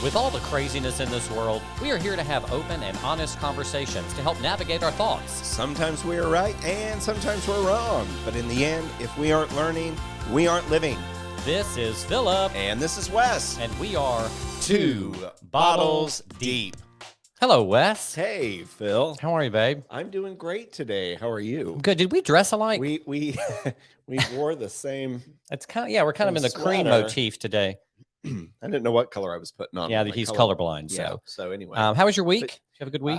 With all the craziness in this world, we are here to have open and honest conversations to help navigate our thoughts. Sometimes we are right and sometimes we're wrong. But in the end, if we aren't learning, we aren't living. This is Philip. And this is Wes. And we are Two Bottles Deep. Hello, Wes. Hey, Phil. How are you, babe? I'm doing great today. How are you? Good. Did we dress alike? We wore the same. It's kind of, we're kind of in the cream sweater. motif today. I didn't know what color I was putting on. Yeah, he's colorblind. Yeah. So, So anyway, how was your week? Did you have a good week?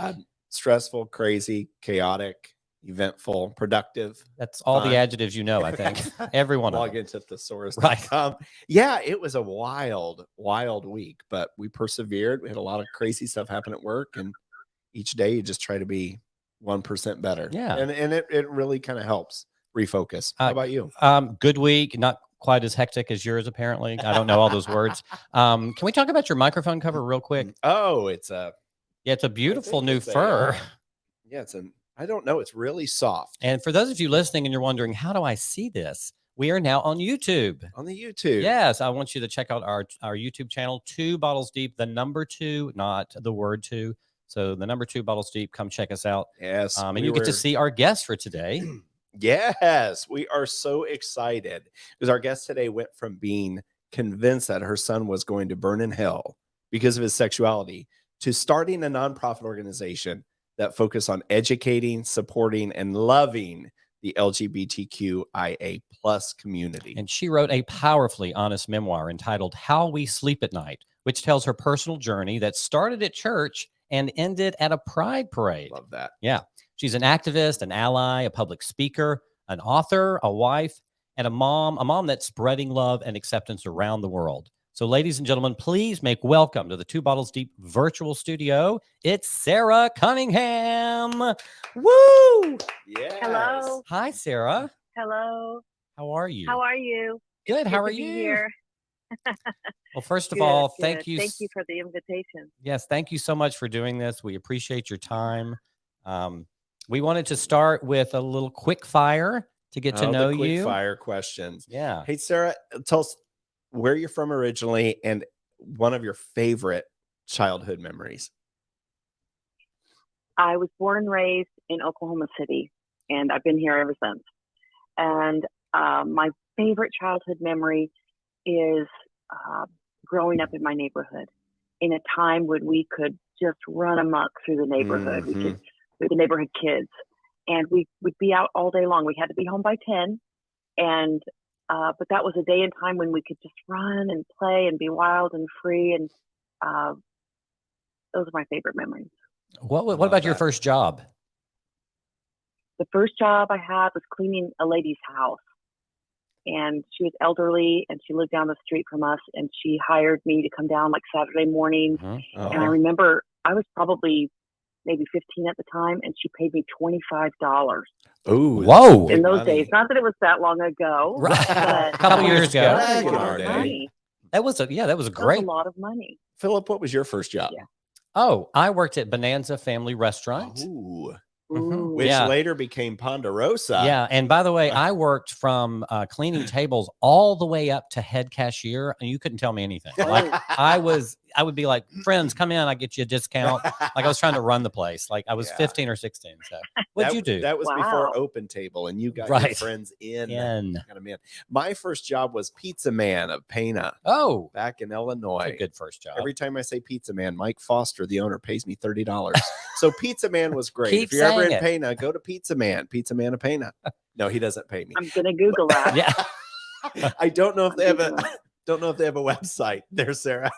Stressful, crazy, chaotic, eventful, productive. That's all fun. the adjectives you know, I think. Every one of Log them. into thesaurus. Right. Yeah, it was a wild week, but we persevered. We had a lot of crazy stuff happen at work, and each day you just try to be 1% better. Yeah. And it really kind of helps refocus. How about you? Good week. Not quite as hectic as yours, apparently. I don't know all those words. Can we talk about your microphone cover real quick? Oh, it's a beautiful new fur. Yeah, I don't know. It's really soft. And for those of you listening and you're wondering, how do I see this? We are now on YouTube. On the YouTube. Yes, I want you to check out our YouTube channel, 2 Bottles Deep, the number 2, not the word 2. So the number 2 Bottles Deep, come check us out. Yes. And you get to see our guest for today. Yes, we are so excited because our guest today went from being convinced that her son was going to burn in hell because of his sexuality to starting a nonprofit organization that focus on educating, supporting, and loving the LGBTQIA plus community. And she wrote a powerfully honest memoir entitled How We Sleep at Night, which tells her personal journey that started at church and ended at a pride parade. Love that. Yeah. She's an activist, an ally, a public speaker, an author, a wife, and a mom that's spreading love and acceptance around the world. So, ladies and gentlemen, please make welcome to the 2 Bottles Deep virtual studio. It's Sara Cunningham. Woo! Yes. Hello. Hi, Sara. Hello. How are you? How are you? Good. How Good are to be you? Here. Well, first of Good, all, good. thank you. Thank you for the invitation. Yes, thank you so much for doing this. We appreciate your time. We wanted to start with a little quick fire to get to know the quick you. fire questions. Yeah. Hey, Sara, tell us where you're from originally and one of your favorite childhood memories. I was born and raised in Oklahoma City, and I've been here ever since. And my favorite childhood memory is growing up in my neighborhood in a time when we could just run amok through the neighborhood. Mm-hmm. We were the neighborhood kids, and we would be out all day long. We had to be home by 10, and but that was a day and time when we could just run and play and be wild and free, and those are my favorite memories. What about your first job? The first job I had was cleaning a lady's house, and she was elderly, and she lived down the street from us, and she hired me to come down like Saturday mornings. Uh-huh. And I remember I was probably maybe 15 at the time, and she paid me $25. Oh, whoa! In those days, not that it was that long ago, Right. but A couple years ago. Back in that our was day. money. That was a That was great. a lot of money. Philip, what was your first job? Yeah. Oh, I worked at Bonanza Family Restaurant. Ooh. Ooh. Which Yeah. later became Ponderosa. Yeah, and by the way, I worked from cleaning tables all the way up to head cashier, and you couldn't tell me anything. Like I would be like, friends, come in, I get you a discount. Like I was trying to run the place. Like I was 15 or 16. So what'd you do? That was Wow. before Open Table, and you got your Right. friends in. In. Got 'em in. My first job was Pizza Man of Pana Oh, back in that's Illinois. a good first job. Every time I say Pizza Man, Mike Foster, the owner, pays me $30. So Pizza Man was great. Keep If you're ever saying in it. Pana, go to Pizza Man of Pana. No, he doesn't pay me. I'm gonna Google that. Yeah. I don't know if they have a Googling. don't know if they have a website there, Sara.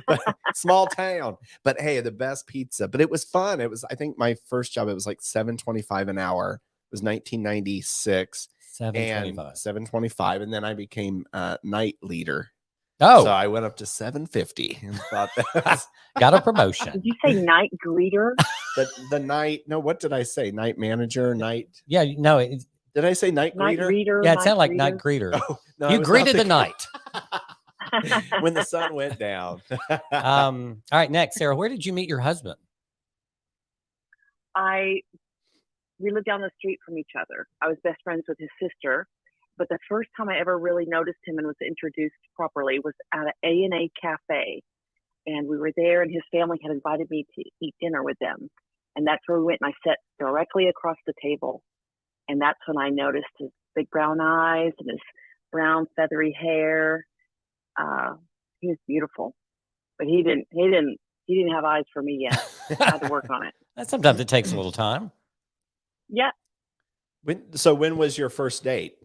But small town. But hey, the best pizza. But it was fun. It was, I think my first job, it was like $7.25 an hour. It was 1996. And 725. $7.25. And then I became night leader. Oh, So I went up to $7.50 and thought that was got a promotion. Did you say night greeter? the night. No, what did I say? Night manager, night. Yeah, no, Did I say night Night greeter? reader? yeah, it sounded like greeter? night greeter. Oh, no, I You was greeted the not night. when the sun went down. All right, next, Sara, where did you meet your husband? We lived down the street from each other. I was best friends with his sister, but the first time I ever really noticed him and was introduced properly was at an A&A cafe. and we were there, and his family had invited me to eat dinner with them. And that's where we went, and I sat directly across the table. And that's when I noticed his big brown eyes and his brown feathery hair. He was beautiful, but he didn't have eyes for me yet. I had to work on it. Sometimes it takes a little time. Yeah. When was your first date?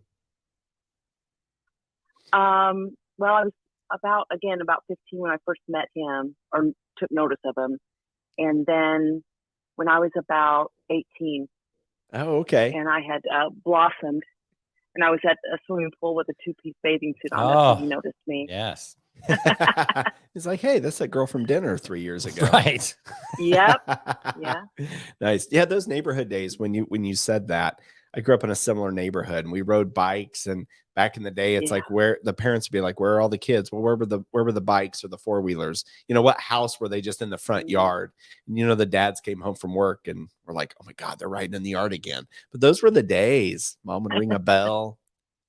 Well, I was about 15 when I first met him or took notice of him. And then when I was about 18. Oh, okay. And I had blossomed, and I was at a swimming pool with a 2-piece bathing suit on. That's when he noticed me. Yes. He's like, hey, that's that girl from dinner 3 years ago. Right. Yep. Yeah. Nice. Yeah, those neighborhood days when you said that. I grew up in a similar neighborhood, and we rode bikes. And back in the day, it's like where the parents would be like, where are all the kids? Well, where were the bikes or the four-wheelers? You know, what house were they just in the front yard? And, you know, the dads came home from work and were like, oh my God, they're riding in the yard again. But those were the days. Mom would ring a bell.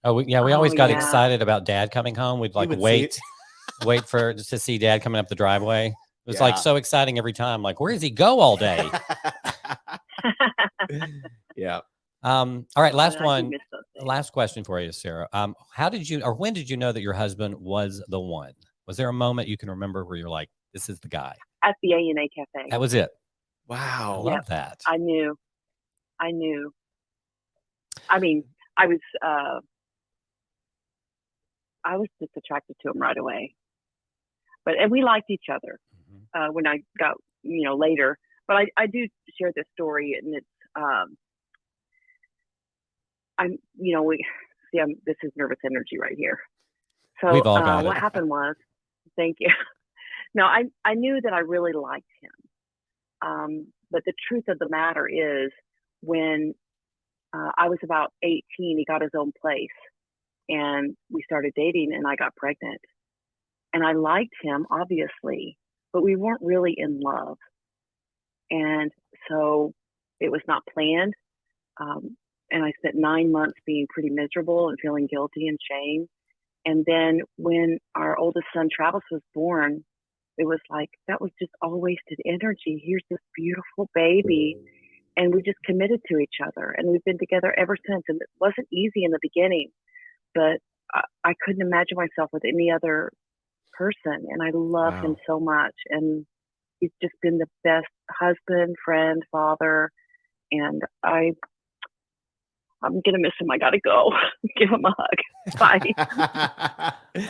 We always got excited about Dad coming home. We'd like wait to see Dad coming up the driveway. It was like so exciting every time. Like, where does he go all day? Yeah. All right. Last question for you, Sarah. When did you know that your husband was the one? Was there a moment you can remember where you're like, this is the guy? At the A&A Cafe. That was it. Wow. I love that. I knew. I mean, I was just attracted to him right away. And we liked each other when I got, later. But I do share this story, and it's, this is nervous energy right here. So we've all got what happened was, thank you. No, I knew that I really liked him. But the truth of the matter is, when I was about 18, he got his own place, and we started dating, and I got pregnant. And I liked him, obviously, but we weren't really in love. And so it was not planned. And I spent 9 months being pretty miserable and feeling guilty and shame. And then when our oldest son, Travis, was born, it was like, that was just all wasted energy. Here's this beautiful baby. And we just committed to each other. And we've been together ever since. And it wasn't easy in the beginning, but I couldn't imagine myself with any other person. And I love him so much. And he's just been the best husband, friend, father. And I'm going to miss him. I got to go. Give him a hug. Bye.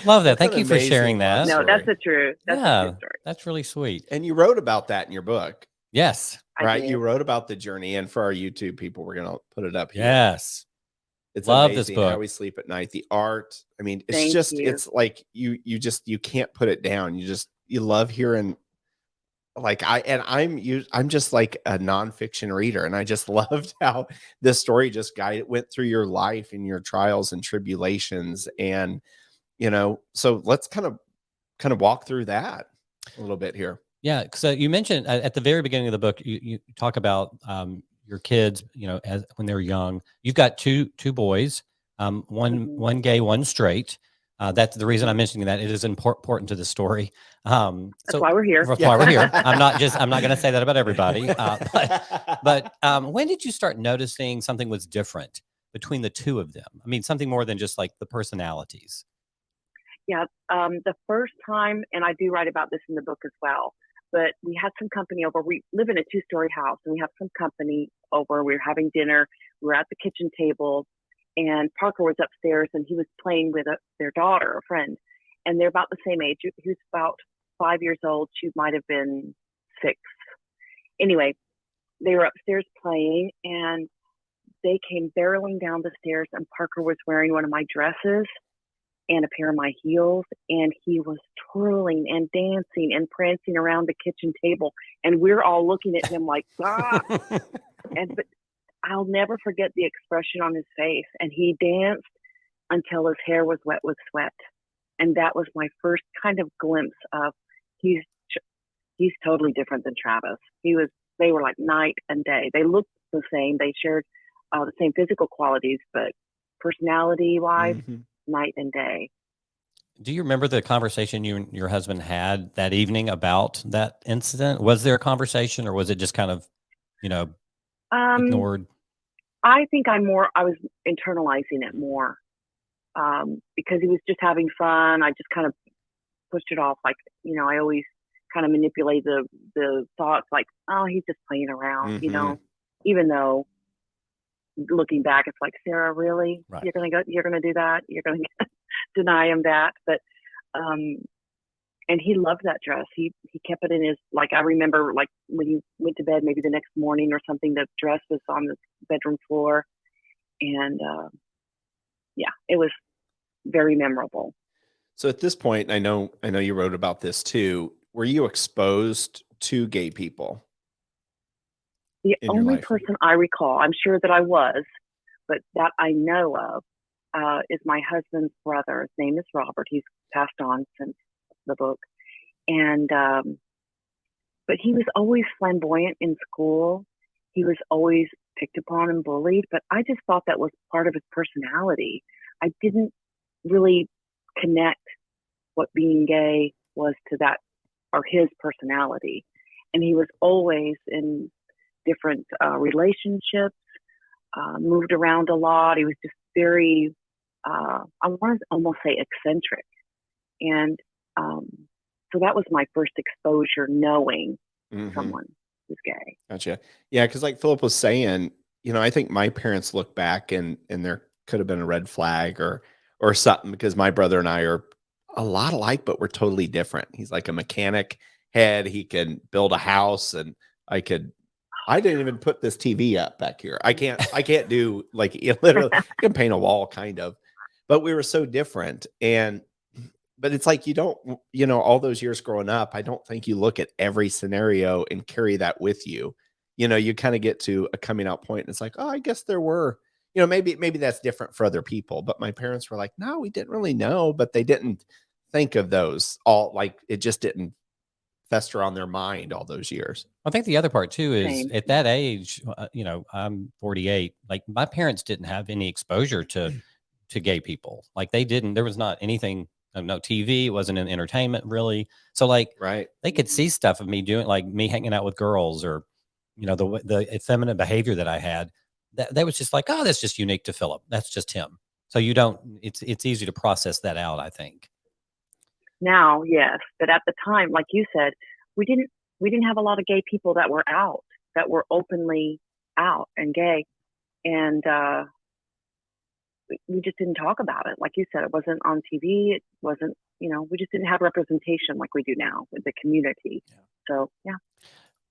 Love that. Thank you for sharing that. No, that's the truth. That's the true story. That's really sweet. And you wrote about that in your book. Yes. Right. You wrote about the journey. And for our YouTube people, we're going to put it up here. Yes. It's love amazing this book. How we sleep at night. The art. I mean, it's like you can't put it down. You love hearing. I'm just like a nonfiction reader, and I just loved how this story went through your life and your trials and tribulations, and so let's kind of walk through that a little bit here. Yeah, so you mentioned at the very beginning of the book, you talk about your kids, as when they're young. You've got two boys, one gay, one straight. That's the reason I'm mentioning that. It is important to the story. That's why we're here. That's why we're here. I'm not going to say that about everybody. But when did you start noticing something was different between the two of them? I mean, something more than just like the personalities. Yeah. The first time, and I do write about this in the book as well, but we had some company over. We live in a 2-story house, and we have some company over. We were having dinner. We were at the kitchen table. And Parker was upstairs, and he was playing with their daughter, a friend. And they're about the same age. He was about 5 years old. She might have been 6. Anyway, they were upstairs playing, and they came barreling down the stairs, and Parker was wearing one of my dresses and a pair of my heels, and he was twirling and dancing and prancing around the kitchen table. And we're all looking at him like, ah. But I'll never forget the expression on his face. And he danced until his hair was wet with sweat. And that was my first kind of glimpse of he's totally different than Travis. They were like night and day. They looked the same. They shared the same physical qualities, but personality wise, night and day. Do you remember the conversation you and your husband had that evening about that incident? Was there a conversation, or was it just kind of, Um, ignored? I think I was internalizing it more because he was just having fun. I just kind of pushed it off. Like, I always kind of manipulate the thoughts like, oh, he's just playing around, Mm-hmm. even though looking back, it's like, Sarah, really? Right. You're going to do that? You're going to deny him that? But, and he loved that dress. He kept it in his, like, I remember like when he went to bed, maybe the next morning or something, the dress was on the bedroom floor. And, yeah, it was very memorable. So at this point, I know you wrote about this too. Were you exposed to gay people The in your only life? person I recall, I'm sure that I was, but that I know of, is my husband's brother. His name is Robert. He's passed on since the book. And, but he was always flamboyant in school. He was always picked upon and bullied, but I just thought that was part of his personality. I didn't really connect what being gay was to that or his personality. And he was always in different relationships, moved around a lot. He was just very, I want to almost say eccentric. And so that was my first exposure knowing Mm-hmm. someone who's gay. Gotcha. Yeah, because like Philip was saying, I think my parents look back and there could have been a red flag or something because my brother and I are a lot alike, but we're totally different. He's like a mechanic head. He can build a house, and I didn't even put this TV up back here. I can't do like literally I can paint a wall kind of, but we were so different. But it's like you don't, all those years growing up, I don't think you look at every scenario and carry that with you. You kind of get to a coming out point and it's like, oh, I guess there were, maybe that's different for other people. But my parents were like, no, we didn't really know, but they didn't think of those all, like it just didn't fester on their mind all those years. I think the other part too is Same. at that age, I'm 48. Like my parents didn't have any exposure to gay people. Like they didn't. There was not anything. No TV. It wasn't in entertainment really. So like Right. they could see stuff of me doing, like me hanging out with girls, or the effeminate behavior that I had. That was just like, oh, that's just unique to Philip. That's just him. So you don't. It's easy to process that out, I think. Now, yes, but at the time, like you said, we didn't have a lot of gay people that were out, that were openly out and gay, and we just didn't talk about it. Like you said, it wasn't on TV. It wasn't, we just didn't have representation like we do now with the community. Yeah. So, yeah.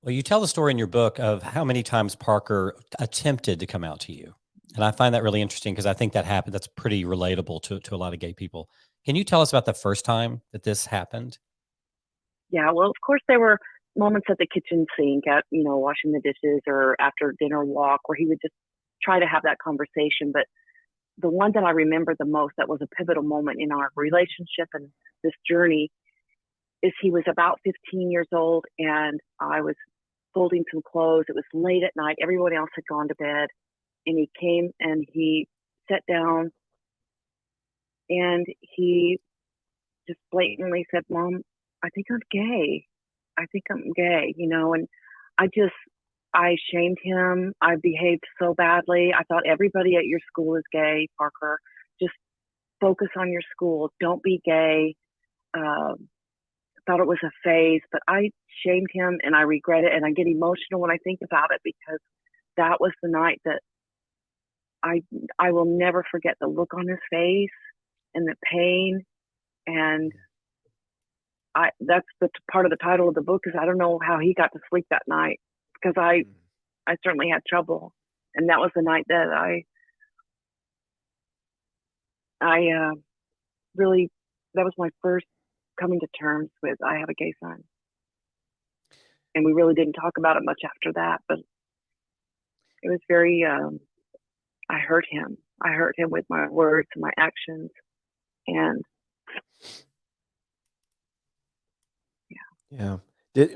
Well, you tell the story in your book of how many times Parker attempted to come out to you. And I find that really interesting because I think that happened. That's pretty relatable to a lot of gay people. Can you tell us about the first time that this happened? Yeah, well, of course, there were moments at the kitchen sink at, washing the dishes or after dinner walk where he would just try to have that conversation. But the one that I remember the most that was a pivotal moment in our relationship and this journey is he was about 15 years old and I was folding some clothes. It was late at night. Everyone else had gone to bed. And he came and he sat down and he just blatantly said, Mom, I think I'm gay. I think I'm gay, and I shamed him. I behaved so badly. I thought everybody at your school is gay, Parker. Just focus on your school. Don't be gay. Thought it was a phase, but I shamed him and I regret it. And I get emotional when I think about it because that was the night that I will never forget the look on his face and the pain. And that's the part of the title of the book is I don't know how he got to sleep that night because I certainly had trouble. And that was the night that I really, that was my first coming to terms with I have a gay son. And we really didn't talk about it much after that, but it was very, I hurt him. I hurt him with my words and my actions. And yeah.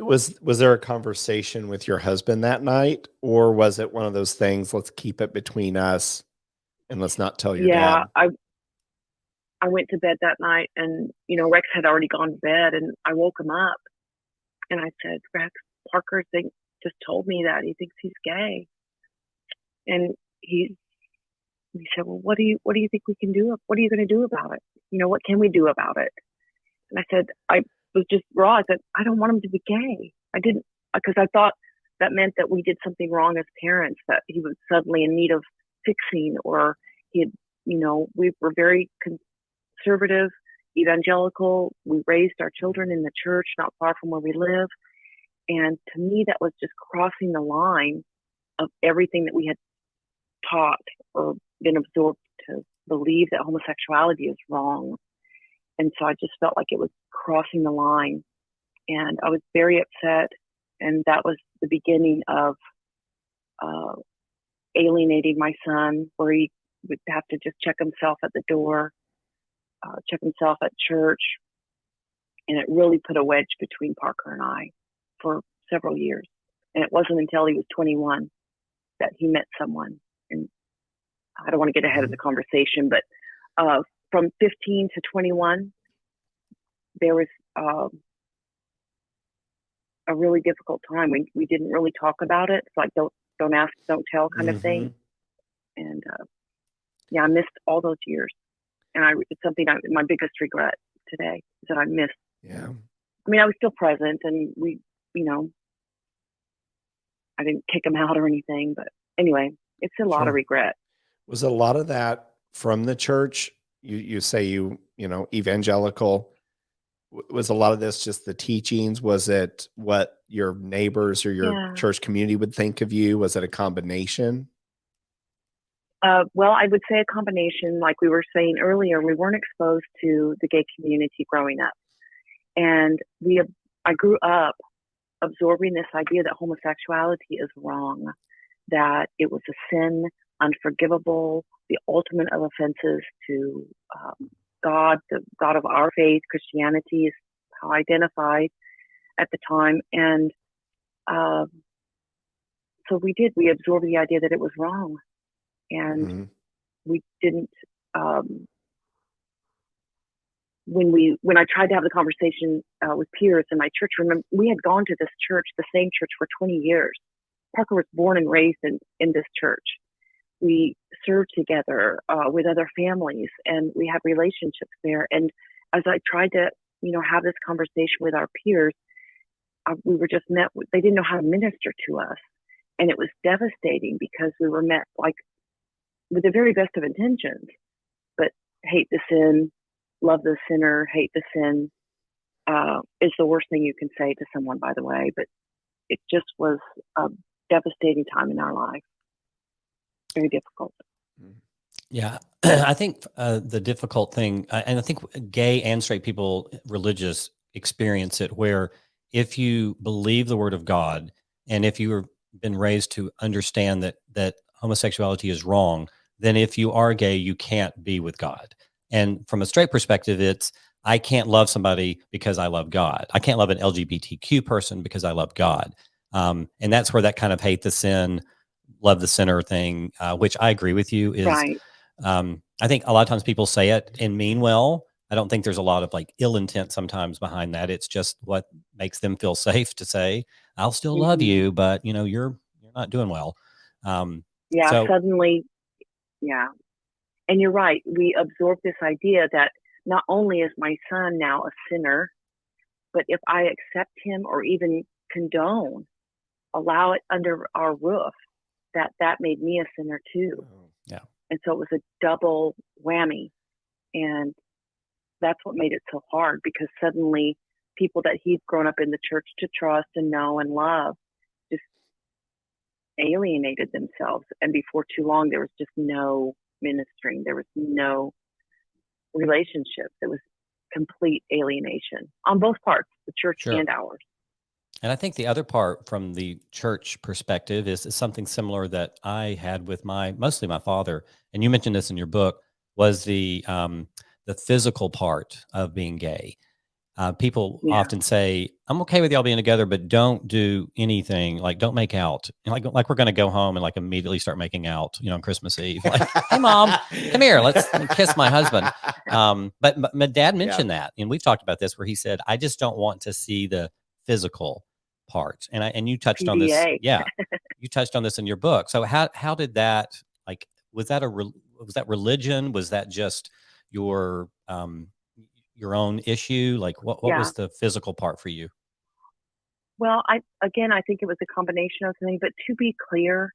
Was there a conversation with your husband that night, or was it one of those things, let's keep it between us and let's not tell your dad? I went to bed that night, and Rex had already gone to bed, and I woke him up, and I said, Rex, Parker just told me that he thinks he's gay, and he said, well, what do you think we can do? What are you going to do about it? What can we do about it? And I said, I was just raw. I said, I don't want him to be gay. I didn't, because I thought that meant that we did something wrong as parents, that he was suddenly in need of fixing, or he had, we were very conservative, evangelical. We raised our children in the church not far from where we live. And to me, that was just crossing the line of everything that we had taught or been absorbed to believe, that homosexuality is wrong. And so I just felt like it was crossing the line, and I was very upset. And that was the beginning of alienating my son, where he would have to just check himself at the door, check himself at church. And it really put a wedge between Parker and I for several years. And it wasn't until he was 21 that he met someone. And I don't want to get ahead of the conversation, but from 15 to 21, there was a really difficult time. We didn't really talk about it. It's like, don't ask, don't tell kind of thing. And I missed all those years. And it's something my biggest regret today is that I missed. Yeah. I mean, I was still present, and we, I didn't kick him out or anything, but anyway, it's a lot of regret. Was a lot of that from the church? You say evangelical. Was a lot of this just the teachings? Was it what your neighbors or your church community would think of you? Was it a combination? Well, I would say a combination. Like we were saying earlier, we weren't exposed to the gay community growing up. And I grew up absorbing this idea that homosexuality is wrong, that it was a sin, unforgivable, the ultimate of offenses to God, the God of our faith. Christianity is how I identified at the time. And so we absorbed the idea that it was wrong. And we didn't, when I tried to have the conversation with peers in my church, remember, we had gone to this church, the same church, for 20 years. Parker was born and raised in this church. We served together with other families, and we had relationships there. And as I tried to, have this conversation with our peers, we were just met with, they didn't know how to minister to us. And it was devastating because we were met like with the very best of intentions, but hate the sin, love the sinner, hate the sin is the worst thing you can say to someone, by the way. But it just was a devastating time in our life. Very difficult. Yeah. I think the difficult thing, and I think gay and straight people, religious, experience it, where if you believe the word of God, and if you've been raised to understand that homosexuality is wrong, then if you are gay, you can't be with God. And from a straight perspective, it's, I can't love somebody because I love God. I can't love an LGBTQ person because I love God. And that's where that kind of hate the sin, love the sinner thing, which I agree with you, is Right. I think a lot of times people say it and mean well. I don't think there's a lot of like ill intent sometimes behind that. It's just what makes them feel safe to say, I'll still love you, but you're not doing well. Suddenly. Yeah. And you're right. We absorb this idea that not only is my son now a sinner, but if I accept him or even condone, allow it under our roof, that made me a sinner too. Yeah. And so it was a double whammy. And that's what made it so hard, because suddenly people that he'd grown up in the church to trust and know and love just alienated themselves. And before too long, there was just no ministering. There was no relationship. There was complete alienation on both parts, the church and ours. And I think the other part from the church perspective is something similar that I had with mostly my father. And you mentioned this in your book, was the physical part of being gay. People Yeah. often say, I'm okay with y'all being together, but don't do anything. Like, don't make out. Like we're going to go home and like immediately start making out, on Christmas Eve. Like, hey, mom, come here. Let's kiss my husband. But my dad mentioned that. And we've talked about this where he said, I just don't want to see the physical part. And you touched on this. PDA. Yeah. You touched on this in your book. So how did that, like, was that was that religion? Was that just your own issue? Like what Yeah. was the physical part for you? Well, I think it was a combination of things, but to be clear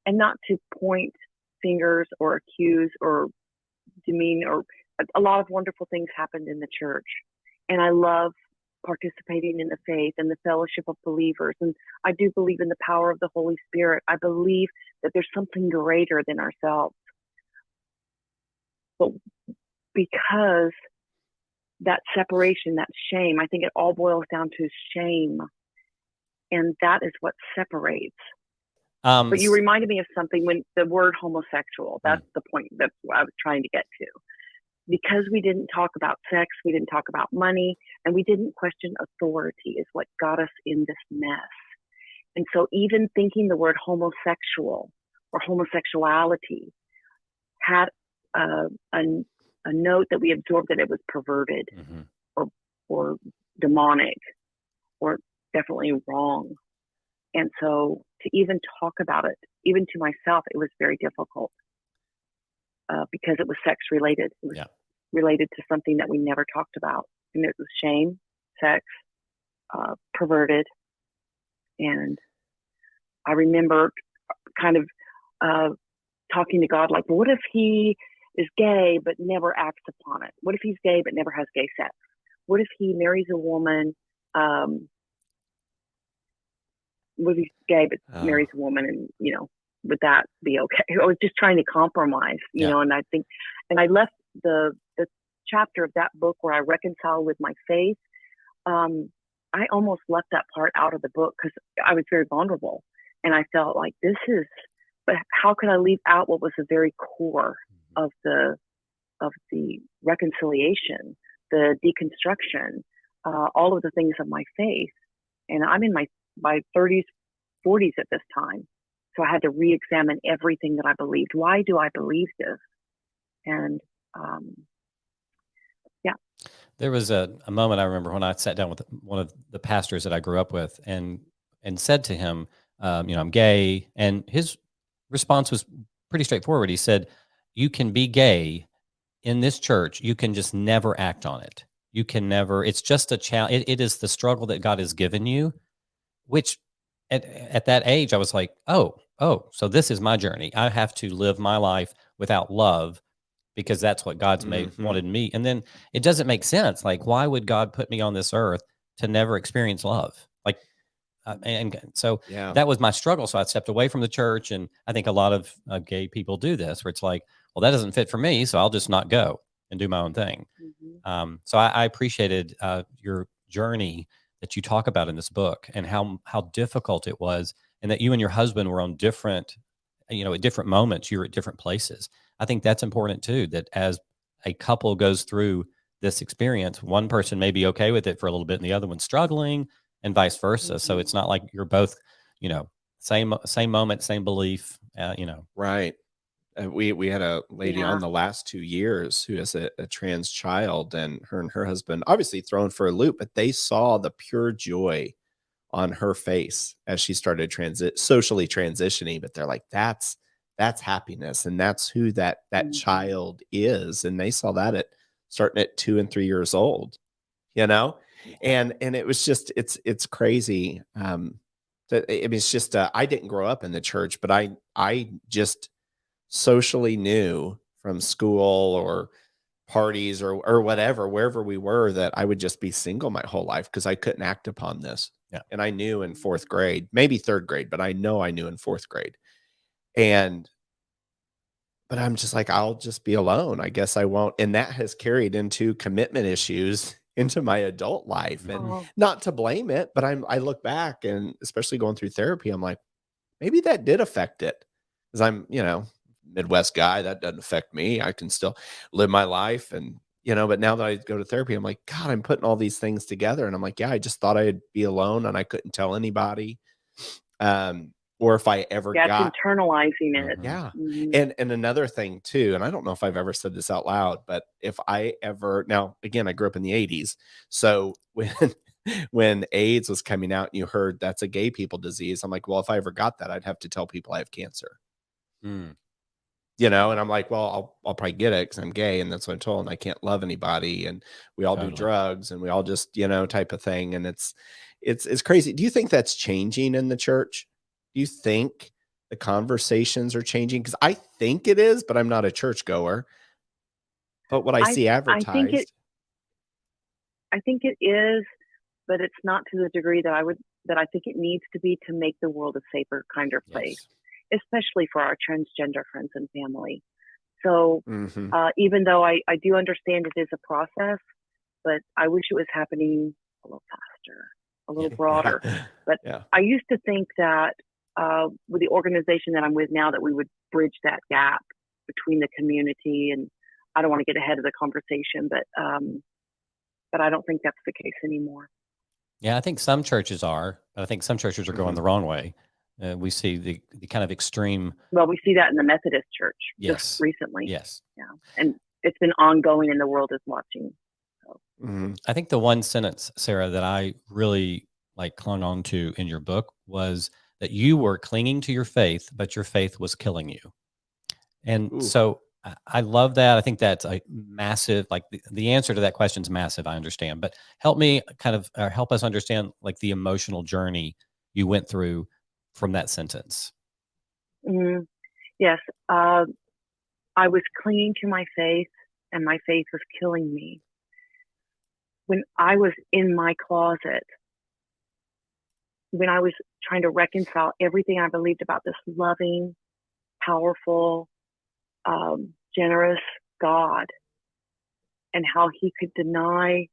and not to point fingers or accuse or demean, or a lot of wonderful things happened in the church. And I love participating in the faith and the fellowship of believers. And I do believe in the power of the Holy Spirit. I believe that there's something greater than ourselves. But because that separation, that shame, I think it all boils down to shame. And that is what separates. But you reminded me of something when the word homosexual, that's the point. That's what I was trying to get to. Because we didn't talk about sex, we didn't talk about money, and we didn't question authority is what got us in this mess. And so even thinking the word homosexual or homosexuality had a note that we absorbed that it was perverted or demonic or definitely wrong. And so to even talk about it, even to myself, it was very difficult because it was sex related. It was related to something that we never talked about. And it was shame, sex, perverted. And I remember kind of talking to God, like, well, what if he is gay but never acts upon it? What if he's gay but never has gay sex? What if he marries a woman? What if he's gay but marries a woman, and would that be okay? I was just trying to compromise, know. And I think, and I left the chapter of that book where I reconcile with my faith. I almost left that part out of the book because I was very vulnerable, and I felt like but how could I leave out what was the very core of the reconciliation, the deconstruction, all of the things of my faith? And I'm in my 30s, 40s at this time. So I had to re-examine everything that I believed. Why do I believe this? And there was a moment I remember when I sat down with one of the pastors that I grew up with and said to him, I'm gay. And his response was pretty straightforward. He said, you can be gay in this church. You can just never act on it. You can never, it's just a challenge. It is the struggle that God has given you, which at that age, I was like, oh, so this is my journey. I have to live my life without love because that's what God's wanted me. And then it doesn't make sense. Like, why would God put me on this earth to never experience love? Like, and so that was my struggle. So I stepped away from the church. And I think a lot of gay people do this, where it's like, well, that doesn't fit for me, so I'll just not go and do my own thing. So I appreciated your journey that you talk about in this book and how difficult it was, and that you and your husband were on different, at different moments, you're at different places. I think that's important too, that as a couple goes through this experience, one person may be okay with it for a little bit and the other one's struggling, and vice versa. So it's not like you're both, same moment, same belief, Right. We had a lady on the last 2 years who has a trans child, and her husband obviously thrown for a loop, but they saw the pure joy on her face as she started socially transitioning. But they're like, that's happiness, and that's who that child is. And they saw that starting at 2 and 3 years old, and it was just, it's crazy. It's just, I didn't grow up in the church, but I just socially knew from school or parties or whatever, wherever we were, that I would just be single my whole life because I couldn't act upon this. Yeah. And I knew in 4th grade, maybe 3rd grade, but I knew in 4th grade. But I'm just like, I'll just be alone. I guess I won't. And that has carried into commitment issues into my adult life, and not to blame it, but I look back, and especially going through therapy, I'm like, maybe that did affect it, because I'm, Midwest guy, that doesn't affect me. I can still live my life and but now that I go to therapy, I'm like, God, I'm putting all these things together. And I'm like, yeah, I just thought I'd be alone and I couldn't tell anybody. Or if I ever That's got, internalizing it. yeah. Mhm. And another thing too, and I don't know if I've ever said this out loud, but if I ever, now again, I grew up in the 80s. So when AIDS was coming out and you heard that's a gay people disease, I'm like, well, if I ever got that, I'd have to tell people I have cancer. Mm. And I'm like, well, I'll probably get it because I'm gay, and that's what I'm told, and I can't love anybody, and we all do Totally. drugs, and we all just, type of thing, and it's crazy. Do you think that's changing in the church? Do you think the conversations are changing? Because I think it is, but I'm not a churchgoer. But what I see I think it advertised, I think it is, but it's not to the degree that I think it needs to be to make the world a safer, kinder place, Yes. especially for our transgender friends and family. So mhm. even though I do understand it is a process, but I wish it was happening a little faster, a little broader. But Yeah. I used to think that with the organization that I'm with now, that we would bridge that gap between the community. And I don't want to get ahead of the conversation, but I don't think that's the case anymore. Yeah, I think some churches are, but I think some churches are going Mhm. the wrong way. We see the kind of extreme. Well, we see that in the Methodist Church just Yes. recently. Yes. Yeah. And it's been ongoing, and the world is watching. So. Mhm. I think the one sentence, Sarah, that I really clung on to in your book was that you were clinging to your faith, but your faith was killing you. And Ooh. so I love that. I think that's a massive, the answer to that question is massive. I understand, but help me help us understand the emotional journey you went through from that sentence. Mm, yes. I was clinging to my faith, and my faith was killing me. When I was in my closet, when I was trying to reconcile everything I believed about this loving, powerful, generous God, and how he could deny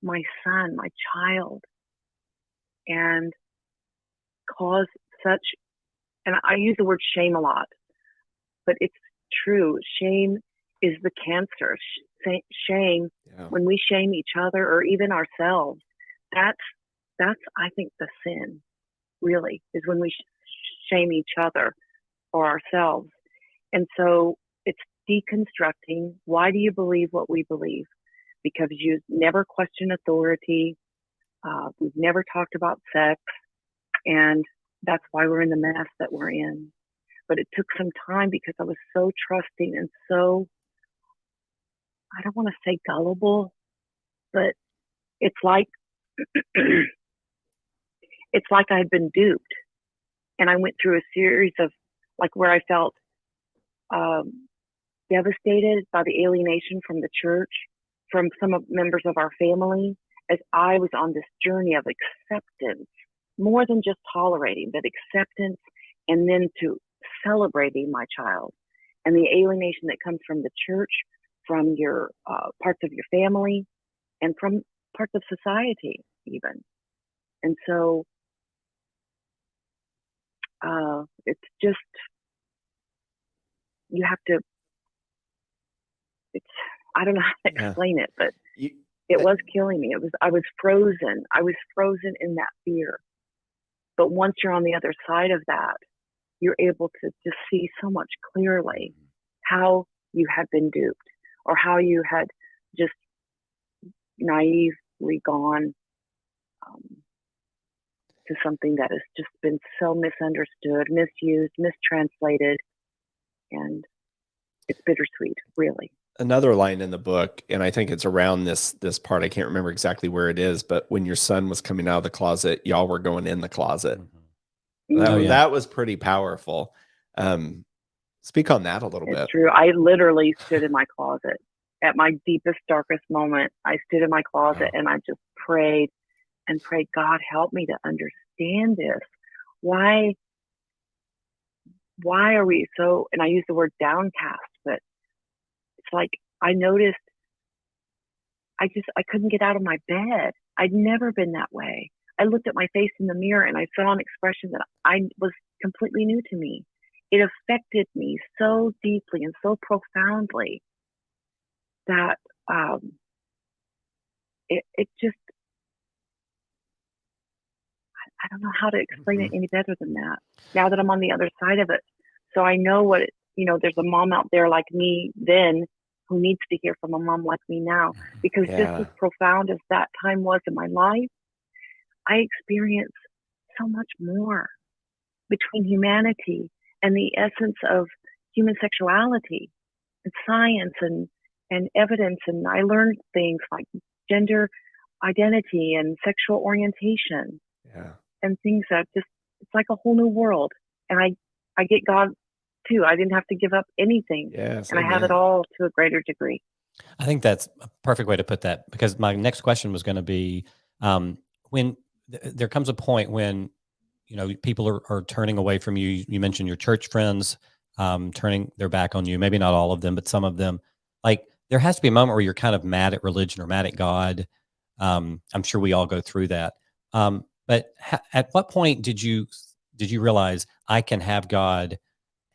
my son, my child, and cause such, and I use the word shame a lot, but it's true. Shame is the cancer. Shame, Yeah. when we shame each other or even ourselves, that's I think the sin really is when we shame each other or ourselves. And so it's deconstructing. Why do you believe what we believe? Because you never question authority. We've never talked about sex, and that's why we're in the mess that we're in. But it took some time because I was so trusting and so, I don't want to say gullible, but it's like it's like I had been duped, and I went through a series of where I felt um, devastated by the alienation from the church, from some of members of our family, as I was on this journey of acceptance, more than just tolerating, but acceptance, and then to celebrating my child, and the alienation that comes from the church, from your parts of your family, and from parts of society even. And so it's just, you have to, it's, I don't know how to explain it, but it was killing me. I was frozen. I was frozen in that fear. But once you're on the other side of that, you're able to just see so much clearly how you had been duped, or how you had just naively gone to something that has just been so misunderstood, misused, mistranslated, and it's bittersweet, really. Another line in the book, and I think it's around this part. I can't remember exactly where it is, but when your son was coming out of the closet, y'all were going in the closet. Mm-hmm. That was pretty powerful. Speak on that a little bit. It's true. I literally stood in my closet at my deepest, darkest moment. I stood in my closet and I just prayed and prayed, God, help me to understand this. Why are we so, and I use the word downcast, but it's like I noticed I couldn't get out of my bed. I'd never been that way. I looked at my face in the mirror and I saw an expression that I was completely new to me. It affected me so deeply and so profoundly that um, it just, I don't know how to explain it any better than that now that I'm on the other side of it. So I know what, there's a mom out there like me then who needs to hear from a mom like me now, because just as profound as that time was in my life, I experienced so much more between humanity and the essence of human sexuality and science and evidence. And I learned things like gender identity and sexual orientation and things that just, it's like a whole new world. And I get God too. I didn't have to give up anything. Yes, and I have it all to a greater degree. I think that's a perfect way to put that, because my next question was going to be, when there comes a point when, people are turning away from you. You mentioned your church friends, turning their back on you, maybe not all of them, but some of them. Like, there has to be a moment where you're kind of mad at religion or mad at God. I'm sure we all go through that. But at what point did you realize I can have God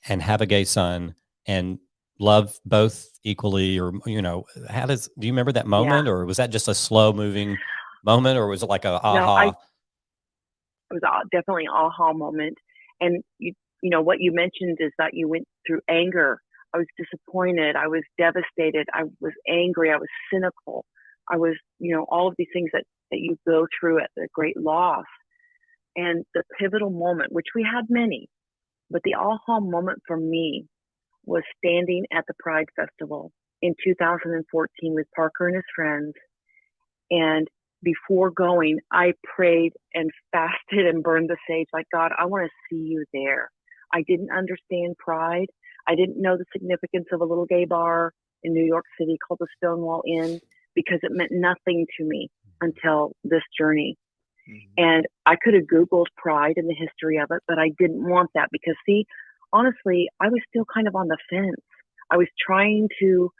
and have a gay son and love both equally? Or, do you remember that moment, or was that just a slow moving moment, or was it like a aha? No, it was definitely an aha moment. And what you mentioned is that you went through anger. I was disappointed. I was devastated. I was angry. I was cynical. I was, all of these things that you go through at the great loss. And the pivotal moment, which we had many, but the aha moment for me was standing at the Pride Festival in 2014 with Parker and his friends. And before going, I prayed and fasted and burned the sage, like, God, I want to see you there. I didn't understand Pride. I didn't know the significance of a little gay bar in New York City called the Stonewall Inn, because it meant nothing to me until this journey. And I could have Googled Pride and the history of it, but I didn't want that, because, see, honestly, I was still kind of on the fence. I was trying to,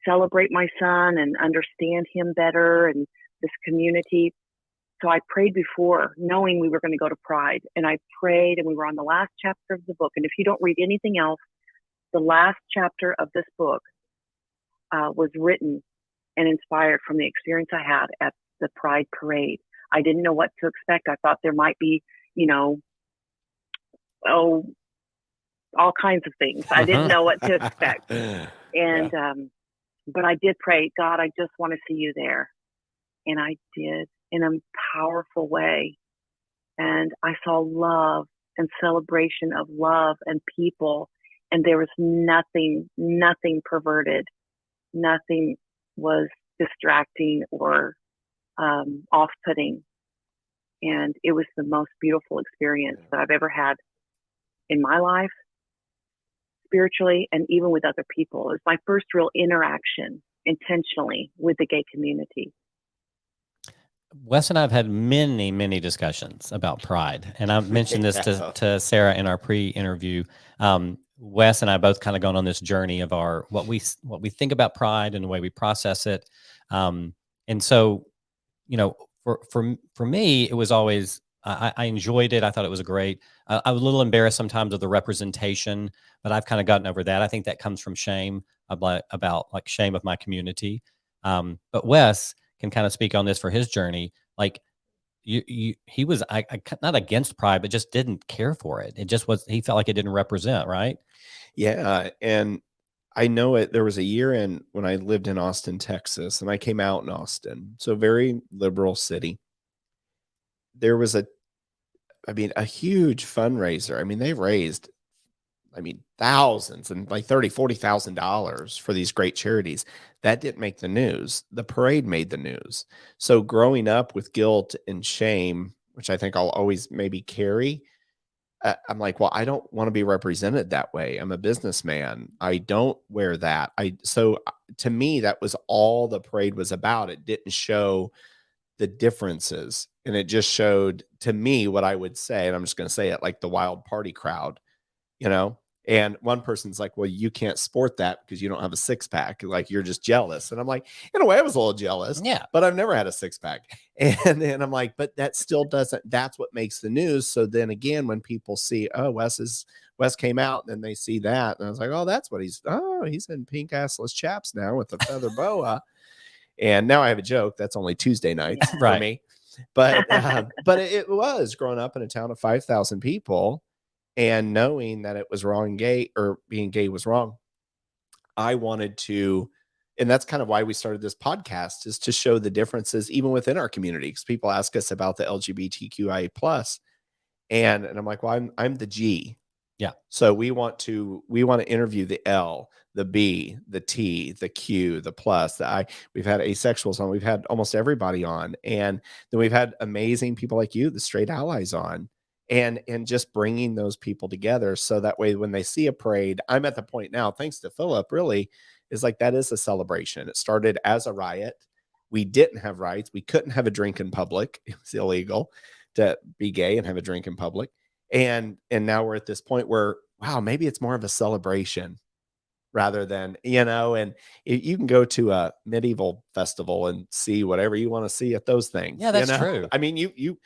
celebrate my son and understand him better and this community. So I prayed before, knowing we were going to go to Pride. And I prayed, and we were on the last chapter of the book. And if you don't read anything else, the last chapter of this book was written and inspired from the experience I had at the Pride Parade. I didn't know what to expect. I thought there might be, all kinds of things. I didn't know what to expect. And, but I did pray, God, I just want to see you there. And I did, in a powerful way. And I saw love and celebration of love and people. And there was nothing perverted. Nothing was distracting or off-putting. And it was the most beautiful experience that I've ever had in my life, spiritually, and even with other people. It was my first real interaction intentionally with the gay community. Wes and I have had many, many discussions about Pride, and I've mentioned this to Sarah in our pre-interview. Wes and I both kind of gone on this journey of what we think about Pride and the way we process it. And so, for me, it was always, I enjoyed it. I thought it was great. I was a little embarrassed sometimes of the representation, but I've kind of gotten over that. I think that comes from shame about like shame of my community. But Wes can kind of speak on this for his journey. Like he was not against Pride, but just didn't care for it. It just was, he felt like it didn't represent, right? Yeah. And I know it. There was a year when I lived in Austin, Texas, and I came out in Austin. So very liberal city. There was a huge fundraiser. I mean, they raised, thousands and like $30,000-$40,000 for these great charities. That didn't make the news. The parade made the news. So growing up with guilt and shame, which I think I'll always maybe carry, I'm like, well, I don't want to be represented that way. I'm a businessman. I don't wear that. So to me, that was all the parade was about. It didn't show the differences. And it just showed to me what I would say, and I'm just going to say it, like the wild party crowd, And one person's like, well, you can't sport that because you don't have a six pack. Like, you're just jealous. And I'm like, in a way, I was a little jealous. Yeah. But I've never had a six pack. And then I'm like, but that still doesn't, that's what makes the news. So then again, when people see, oh, Wes came out, and then they see that. And I was like, oh, that's what he's in pink assless chaps now with a feather boa. And now I have a joke. That's only Tuesday nights for Right. me. But it was growing up in a town of 5,000 people. And knowing that it was wrong gay, or being gay was wrong, I wanted to, and that's kind of why we started this podcast, is to show the differences even within our community. Because people ask us about the LGBTQIA plus, and I'm like, well, I'm the G. Yeah. So we want to interview the L, the B, the T, the Q, the plus, the I. We've had asexuals on. We've had almost everybody on, and then we've had amazing people like you, the straight allies, on. And just bringing those people together, so that way when they see a parade, I'm at the point now, thanks to Philip, really, is like, that is a celebration. It started as a riot. We didn't have rights. We couldn't have a drink in public. It was illegal to be gay and have a drink in public. And now we're at this point where, wow, maybe it's more of a celebration rather than, and you can go to a medieval festival and see whatever you want to see at those things. Yeah, that's true. I mean, you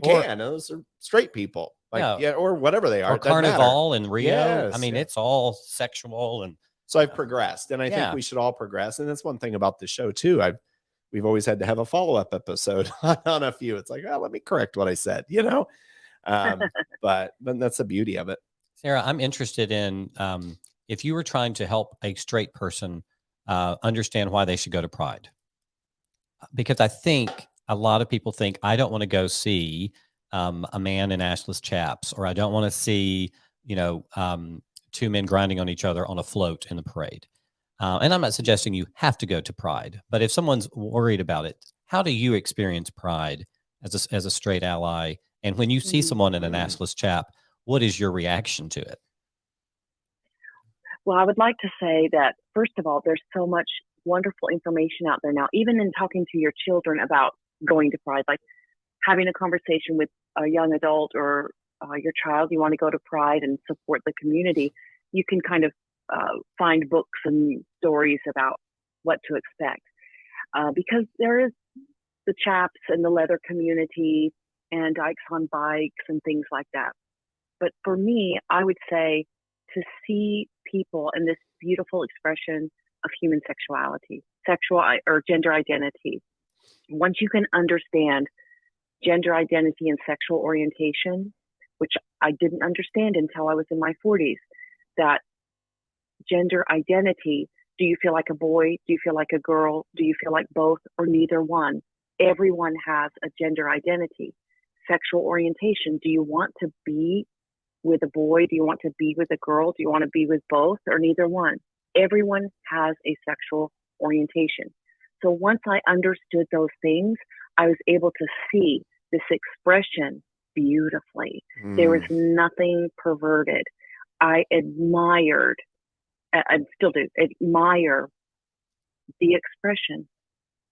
can. Those are straight people, like, or whatever they are. Or Carnival in Rio. Yes, I mean, it's all sexual, and so I've progressed, and I think we should all progress. And that's one thing about the show too. We've always had to have a follow-up episode on a few. It's like, oh, let me correct what I said, but that's the beauty of it. Sara, I'm interested in, if you were trying to help a straight person understand why they should go to Pride, because I think a lot of people think, I don't want to go see a man in ashless chaps, or I don't want to see, two men grinding on each other on a float in the parade. And I'm not suggesting you have to go to Pride, but if someone's worried about it, how do you experience Pride as a straight ally? And when you see someone in an assless chap, what is your reaction to it? Well, I would like to say that, first of all, there's so much wonderful information out there now, even in talking to your children about going to Pride, like having a conversation with a young adult or your child, you want to go to Pride and support the community. You can kind of find books and stories about what to expect, because there is the chaps and the leather community and dykes on bikes and things like that. But for me, I would say to see people in this beautiful expression of human sexuality, sexual or gender identity. Once you can understand gender identity and sexual orientation, which I didn't understand until I was in my 40s, that gender identity, do you feel like a boy? Do you feel like a girl? Do you feel like both or neither one? Everyone has a gender identity. Sexual orientation, do you want to be with a boy? Do you want to be with a girl? Do you want to be with both or neither one? Everyone has a sexual orientation. So once I understood those things, I was able to see this expression beautifully. There was nothing perverted. I admired, and still do, admire the expression.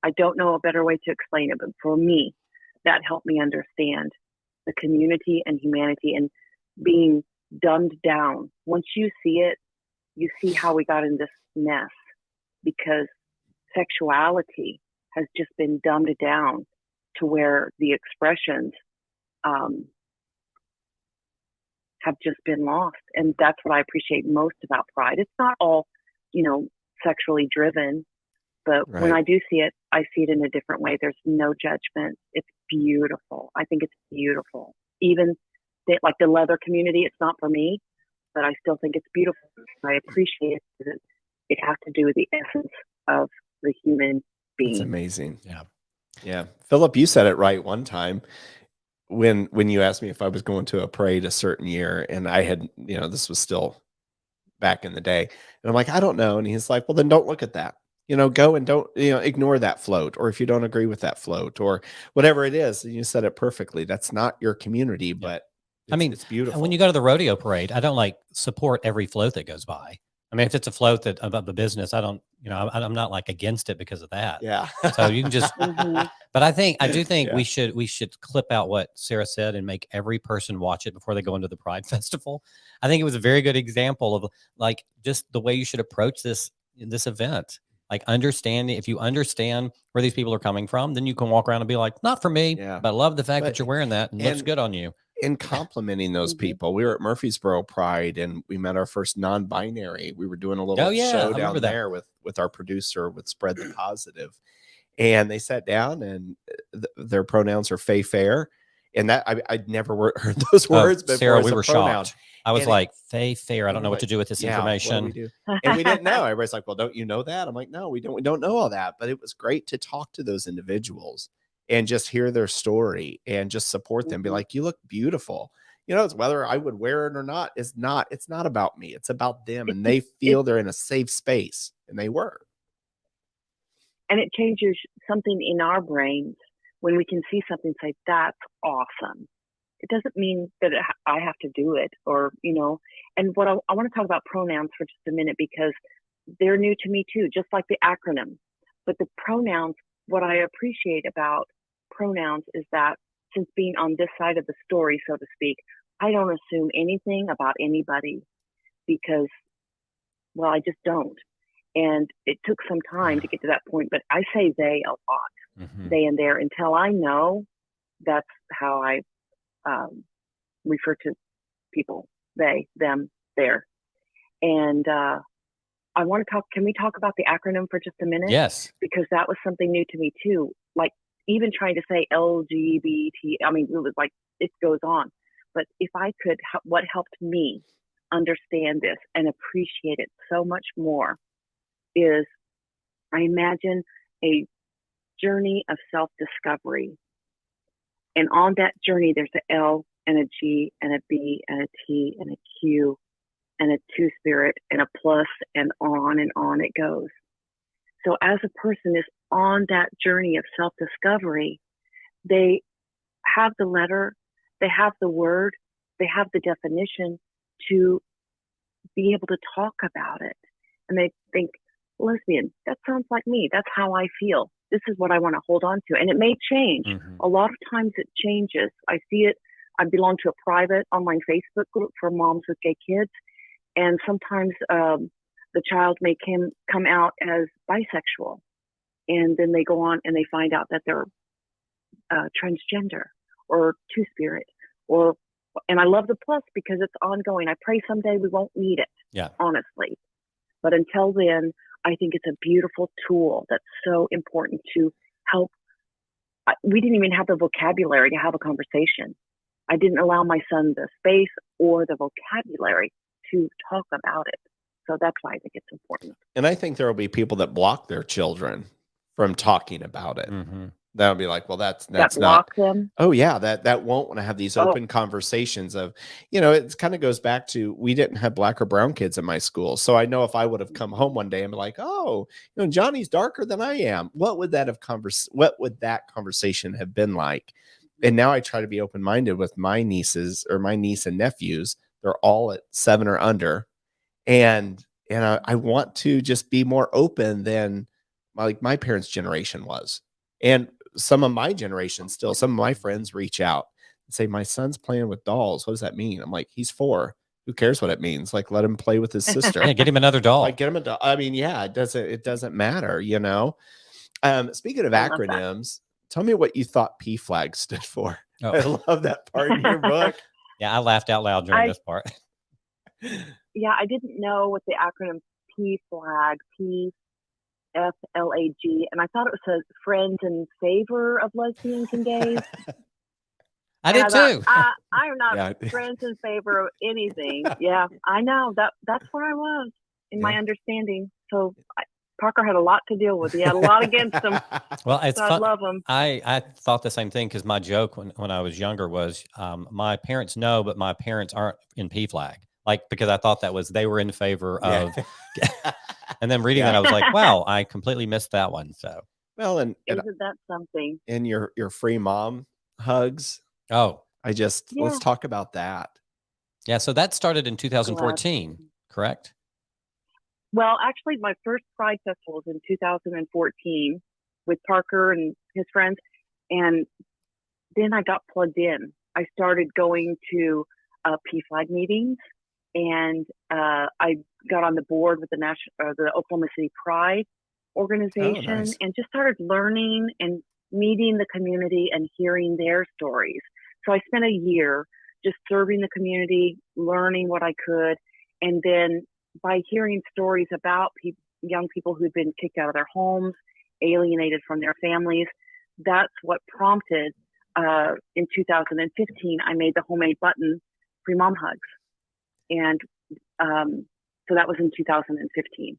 I don't know a better way to explain it, but for me, that helped me understand the community and humanity and being dumbed down. Once you see it, you see how we got in this mess, because sexuality has just been dumbed down to where the expressions have just been lost. And that's what I appreciate most about Pride. It's not all, sexually driven, but when I do see it, I see it in a different way. There's no judgment. It's beautiful. I think it's beautiful. Even like the leather community, it's not for me, but I still think it's beautiful. I appreciate it because it has to do with the essence of the human being. It's amazing. Yeah. Yeah. Philip, you said it right one time when you asked me if I was going to a parade a certain year, and I had, this was still back in the day. And I'm like, I don't know. And he's like, well, then don't look at that. Go and don't, ignore that float. Or if you don't agree with that float or whatever it is, and you said it perfectly. That's not your community, but it's beautiful. When you go to the rodeo parade, I don't support every float that goes by. I mean, if it's a float that about the business, I don't, I'm not like against it because of that. Yeah. So you can just, Mhm. but I do think Yeah. we should clip out what Sarah said and make every person watch it before they go into the Pride Festival. I think it was a very good example of like just the way you should approach this event. Like if you understand where these people are coming from, then you can walk around and be like, not for me, Yeah. but I love the fact But- that you're wearing that and looks and- good on you. In complimenting those Mhm. people, we were at Murfreesboro Pride and we met our first non-binary. We were doing a little Oh, yeah, I show remember down that. there with our producer with Spread the Positive. And they sat down and their pronouns are fey fair. And that I'd never heard those words before. Sarah, as we a were pronoun. shocked. I was And like, Faye Fair. I and don't we're know what like, to do with this yeah, what do information. we do? And we didn't know. Everybody's like, well, don't you know that? I'm like, no, we don't know all that. But it was great to talk to those individuals and just hear their story and just support them. Be Mhm. like, you look beautiful. It's whether I would wear it or not. It's not about me. It's about them. And they feel they're in a safe space. And they were. And it changes something in our brains when we can see something say, that's awesome. It doesn't mean that I have to do it or, and what I want to talk about pronouns for just a minute because they're new to me too, just like the acronym. But the pronouns, what I appreciate about pronouns is that since being on this side of the story, so to speak, I don't assume anything about anybody because, well, I just don't. And it took some time to get to that point, but I say they a lot, they and their, until I know that's how I refer to people, they, them, their. And I want to can we talk about the acronym for just a minute? Yes. Because that was something new to me too. Like even trying to say LGBT, I mean, it was like, it goes on. But if I could, what helped me understand this and appreciate it so much more is I imagine a journey of self-discovery. And on that journey, there's an L and a G and a B and a T and a Q and a two-spirit and a plus and on it goes. So as a person is on that journey of self-discovery, they have the letter, they have the word, they have the definition to be able to talk about it. And they think, lesbian, that sounds like me. That's how I feel. This is what I want to hold on to. And it may change. A lot of times it changes. I see it. I belong to a private online Facebook group for moms with gay kids. And sometimes the child may come out as bisexual. And then they go on and they find out that they're transgender or two-spirit. And I love the plus because it's ongoing. I pray someday we won't need it, honestly. But until then, I think it's a beautiful tool that's so important to help. We didn't even have the vocabulary to have a conversation. I didn't allow my son the space or the vocabulary to talk about it. So that's why I think it's important. And I think there will be people that block their children from talking about it. That'll be like, well, that's that not them. Oh yeah, that won't want to have these open conversations of, it kind of goes back to, we didn't have black or brown kids in my school. So I know if I would have come home one day and be like, oh, Johnny's darker than I am. What would that conversation have been like? And now I try to be open-minded with my nieces or my niece and nephews. They're all at 7 or under. And I want to just be more open than like my parents' generation was. And some of my generation still, some of my friends reach out and say, my son's playing with dolls. What does that mean? I'm like, he's 4. Who cares what it means? Like, let him play with his sister. Yeah, get him another doll. Like, get him a doll. I mean, yeah, it doesn't matter, Speaking of acronyms, tell me what you thought PFLAG stood for. Oh. I love that part in your book. Yeah, I laughed out loud during this part. Yeah, I didn't know what the acronym PFLAG, PFLAG, and I thought it was a friends in favor of lesbians and gays. I did too. I am not friends in favor of anything. Yeah, I know that's where I was in my understanding. So Parker had a lot to deal with. He had a lot against him. Well, it's fun. I love him. I thought the same thing because my joke when I was younger was my parents know, but my parents aren't in PFLAG. Like, because I thought they were in favor of, and then reading that, I was like, wow, I completely missed that one. So, well, and isn't that something? And your free mom hugs. Oh, let's talk about that. Yeah. So that started in 2014, correct? Well, actually, my first Pride Festival was in 2014 with Parker and his friends. And then I got plugged in. I started going to PFLAG meetings, and I got on the board with the Oklahoma City Pride organization, nice. and just started learning and meeting the community and hearing their stories. So I spent a year just serving the community, learning what I could, and then by hearing stories about young people who'd been kicked out of their homes, alienated from their families, that's what prompted in 2015, I made the homemade button, Free Mom Hugs. And so that was in 2015.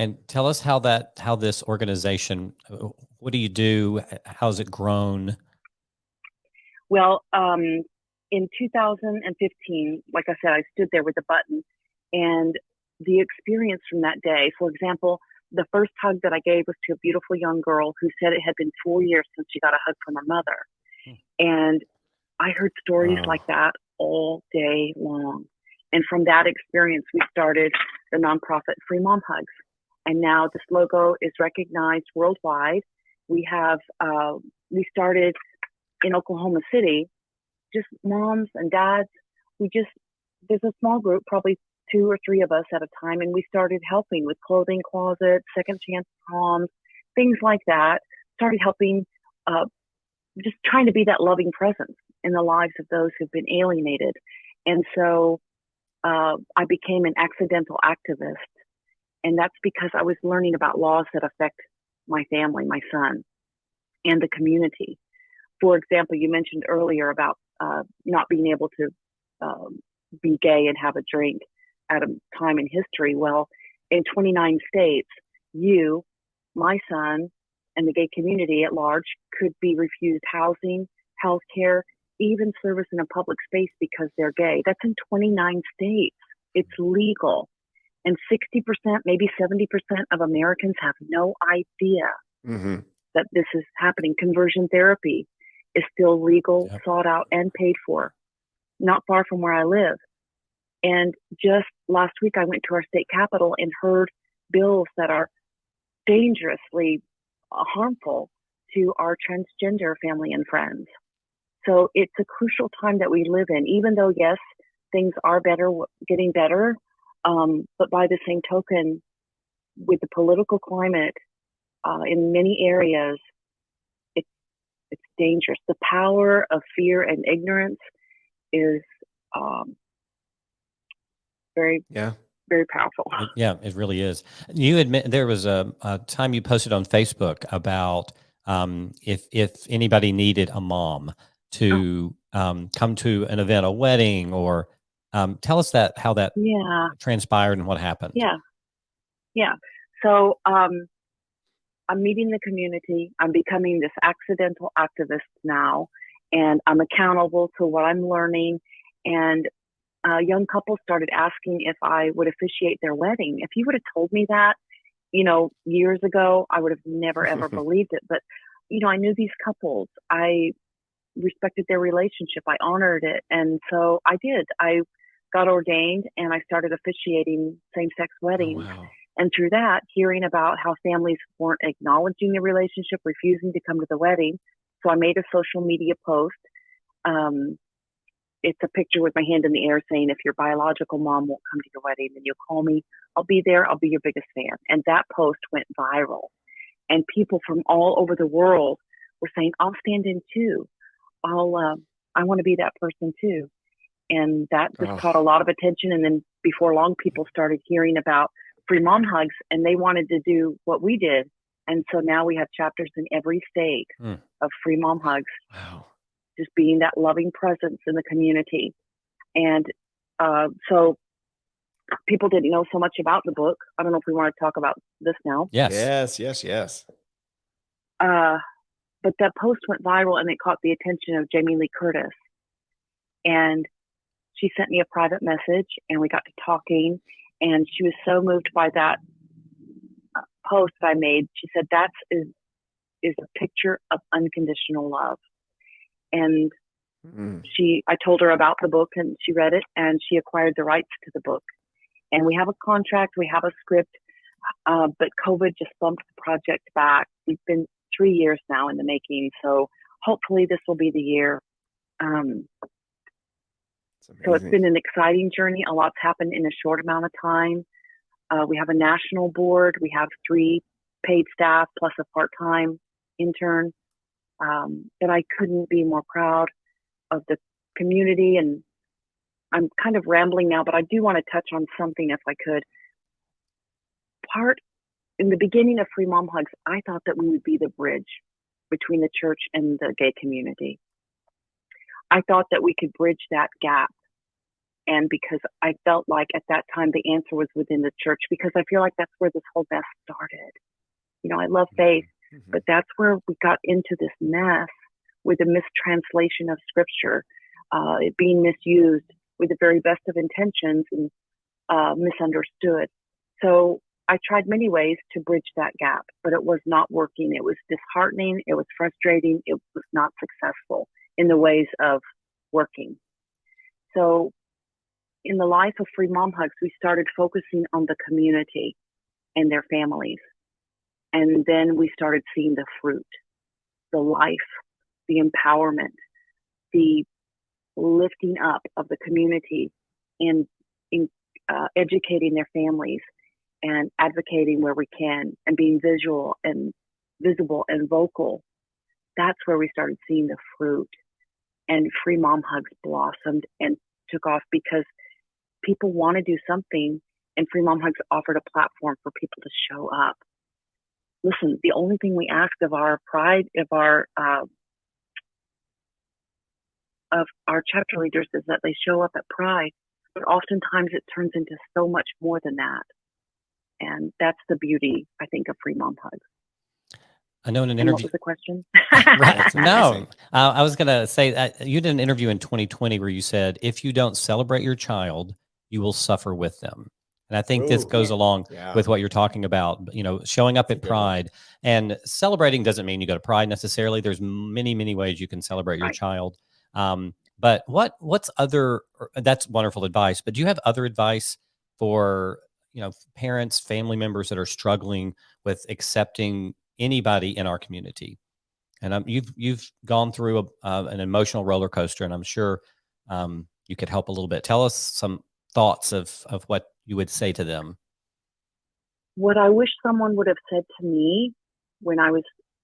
And tell us how this organization, what do you do? How's it grown? Well, in 2015, like I said, I stood there with the button, and the experience from that day, for example, the first hug that I gave was to a beautiful young girl who said it had been 4 years since she got a hug from her mother. And I heard stories like that all day long. And from that experience, we started the nonprofit Free Mom Hugs. And now this logo is recognized worldwide. We have, we started in Oklahoma City, just moms and dads. There's a small group, probably 2 or 3 of us at a time, and we started helping with clothing closets, second chance proms, things like that. Started helping, just trying to be that loving presence in the lives of those who've been alienated. And so I became an accidental activist, and that's because I was learning about laws that affect my family, my son, and the community. For example, you mentioned earlier about not being able to be gay and have a drink at a time in history. Well, in 29 states, you, my son, and the gay community at large could be refused housing, health care, even service in a public space because they're gay. That's in 29 states. It's legal. And 60%, maybe 70% of Americans have no idea that this is happening. Conversion therapy is still legal, sought out, and paid for, not far from where I live. And just last week, I went to our state capitol and heard bills that are dangerously harmful to our transgender family and friends. So it's a crucial time that we live in, even though, yes, things are getting better. But by the same token, with the political climate in many areas, it's dangerous. The power of fear and ignorance is very powerful. Yeah, it really is. You admit there was a time you posted on Facebook about if anybody needed a mom to come to an event, a wedding, or tell us how that transpired and what happened. Yeah. So I'm meeting the community. I'm becoming this accidental activist now, and I'm accountable to what I'm learning. And young couples started asking if I would officiate their wedding. If you would have told me that, years ago, I would have never, ever believed it. But, I knew these couples. I respected their relationship. I honored it. And so I did. I got ordained and I started officiating same-sex weddings. Oh, wow. And through that, hearing about how families weren't acknowledging the relationship, refusing to come to the wedding. So I made a social media post. It's a picture with my hand in the air saying, if your biological mom won't come to your wedding, then you'll call me. I'll be there. I'll be your biggest fan. And that post went viral. And people from all over the world were saying, I'll stand in too. I want to be that person too. And that just caught a lot of attention. And then before long, people started hearing about Free Mom Hugs, and they wanted to do what we did. And so now we have chapters in every state of Free Mom Hugs. Wow. Just being that loving presence in the community. And so people didn't know so much about the book. I don't know if we want to talk about this now. Yes. But that post went viral and it caught the attention of Jamie Lee Curtis. And she sent me a private message and we got to talking. And she was so moved by that post I made. She said, that is a picture of unconditional love. And I told her about the book and she read it and she acquired the rights to the book. And we have a contract, we have a script, but COVID just bumped the project back. We've been 3 years now in the making, so hopefully this will be the year. So it's been an exciting journey. A lot's happened in a short amount of time. We have a national board. We have 3 paid staff plus a part-time intern. And I couldn't be more proud of the community. And I'm kind of rambling now, but I do want to touch on something if I could. In the beginning of Free Mom Hugs, I thought that we would be the bridge between the church and the gay community. I thought that we could bridge that gap. And because I felt like at that time the answer was within the church, because I feel like that's where this whole mess started. You know, I love faith, but that's where we got into this mess with the mistranslation of scripture, it being misused with the very best of intentions and misunderstood. So I tried many ways to bridge that gap, but it was not working. It was disheartening. It was frustrating. It was not successful in the ways of working. So in the life of Free Mom Hugs, we started focusing on the community and their families. And then we started seeing the fruit, the life, the empowerment, the lifting up of the community and educating their families and advocating where we can and being visible and vocal. That's where we started seeing the fruit. And Free Mom Hugs blossomed and took off because people want to do something, and Free Mom Hugs offered a platform for people to show up. Listen, the only thing we ask of our pride, of our chapter leaders, is that they show up at Pride, but oftentimes it turns into so much more than that. And that's the beauty, I think, of Free Mom Hugs. I know in an and interview. What was the question? Right. No, I was going to say that you did an interview in 2020 where you said, if you don't celebrate your child, you will suffer with them. And I think this goes along with what you're talking about, you know, showing up at Pride. And celebrating doesn't mean you go to Pride necessarily. There's many, many ways you can celebrate your child. But what's other, that's wonderful advice, but do you have other advice for, you know, parents, family members that are struggling with accepting anybody in our community? And you've gone through an emotional roller coaster, and I'm sure you could help a little bit. Tell us some thoughts of what you would say to them. What I wish someone would have said to me when I was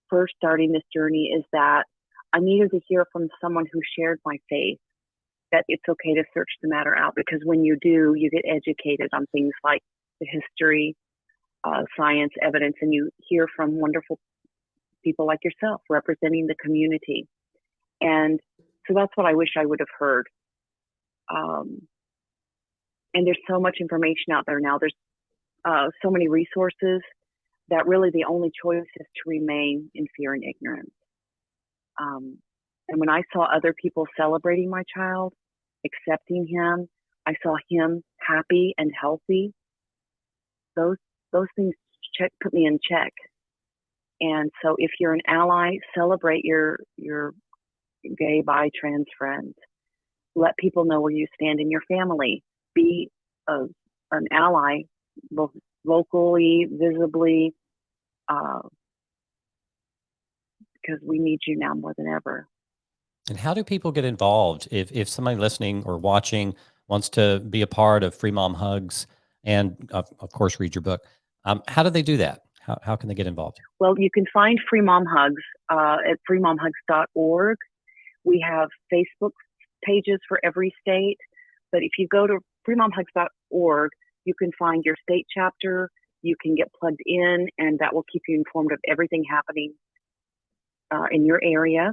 first starting this journey is that I needed to hear from someone who shared my faith, that it's okay to search the matter out, because when you do, you get educated on things like the history, science, evidence, and you hear from wonderful people like yourself representing the community. And so that's what I wish I would have heard. And there's so much information out there now. There's so many resources that really the only choice is to remain in fear and ignorance. And when I saw other people celebrating my child, accepting him, I saw him happy and healthy. Those things put me in check. And so if you're an ally, celebrate your gay, bi, trans friends. Let people know where you stand in your family. Be an ally, both locally, visibly, because we need you now more than ever. And how do people get involved? If somebody listening or watching wants to be a part of Free Mom Hugs and, of course, read your book, how do they do that? How can they get involved? Well, you can find Free Mom Hugs at freemomhugs.org. We have Facebook pages for every state. But if you go to freemomhugs.org, you can find your state chapter. You can get plugged in, and that will keep you informed of everything happening in your area.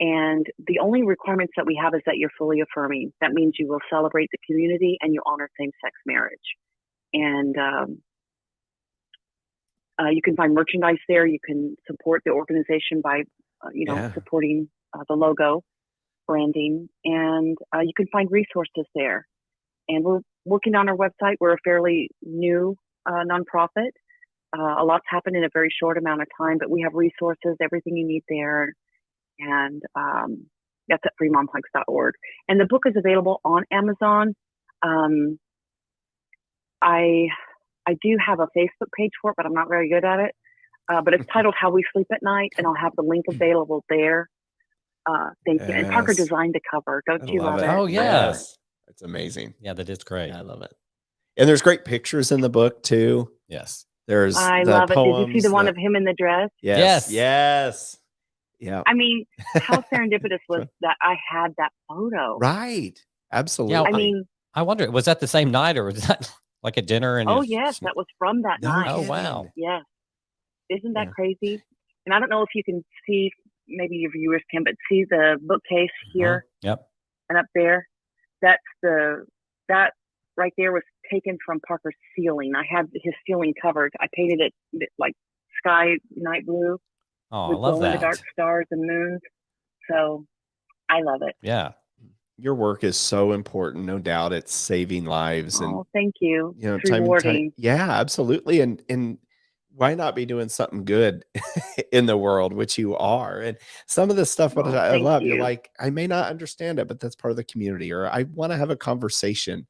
And the only requirements that we have is that you're fully affirming. That means you will celebrate the community and you honor same-sex marriage. And you can find merchandise there. You can support the organization by, supporting the logo, branding, and you can find resources there. And we're working on our website. We're a fairly new nonprofit. A lot's happened in a very short amount of time, but we have resources, everything you need there. And that's at freemomhugs.org. And the book is available on Amazon. I do have a Facebook page for it, but I'm not very good at it. But it's titled How We Sleep at Night, and I'll have the link available there. Thank you. And Parker Yes. designed the cover. Don't I you love love it. it? Oh, yeah. Yes. It's amazing. Yeah, that is great. Yeah, I love it. And there's great pictures in the book too. Yes. There's I the love it. Did you see poems. the one of him in the dress? Yes. Yes. Yes. Yeah. I mean, how serendipitous was that I had that photo? Right. Absolutely. Yeah, I mean, I wonder, was that the same night, or was that like a dinner? And oh you yes, that was from that No night. Oh, kidding. wow. Yes. Isn't that Yeah. crazy? And I don't know if you can see, maybe your viewers can, but see the bookcase here Yep. and up there. That right there was taken from Parker's ceiling. I had his ceiling covered. I painted it like sky night blue Oh, I with love glow in the dark that. stars and moons. So I love it. Yeah. Your work is so important. No doubt it's saving lives. And Oh, thank you. you know, It's time and time. rewarding. Yeah, absolutely. And why not be doing something good in the world, which you are? And some of the stuff what Oh, I thank love, you're you. like, I may not understand it, but that's part of the community, or I want to have a conversation.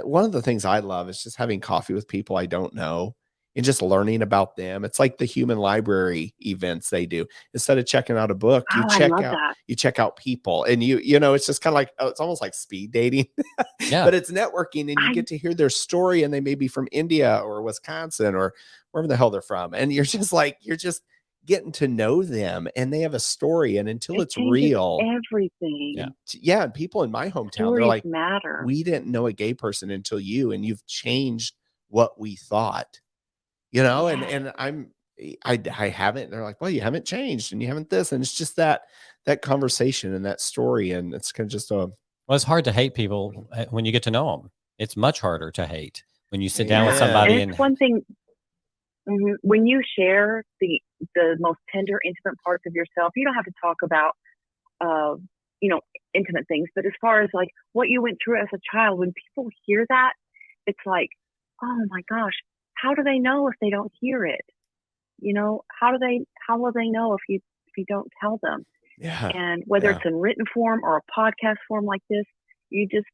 One of the things I love is just having coffee with people I don't know and just learning about them. It's like the human library events they do. Instead of checking out a book, Oh, I love that. you check out people, and you know, it's just kind of like, it's almost like speed dating, Yeah. but it's networking, and you I get to hear their story, and they may be from India or Wisconsin or wherever the hell they're from. And you're just getting to know them, and they have a story. And until it it's changes real, everything. Yeah. yeah. And people in my hometown, they're Stories like, matter. we didn't know a gay person until you, and you've changed what we thought, you know. Yes. And I haven't. They're like, well, you haven't changed, and you haven't this, and it's just that conversation and that story, and it's kind of just a. Well, it's hard to hate people when you get to know them. It's much harder to hate when you sit down with Yeah. somebody And it's one thing when you share the most tender, intimate parts of yourself. You don't have to talk about, you know, intimate things, but as far as like what you went through as a child, when people hear that, it's like, oh my gosh, how do they know if they don't hear it? You know, how will they know if you don't tell them? Yeah. And whether Yeah. it's in written form or a podcast form like this, you just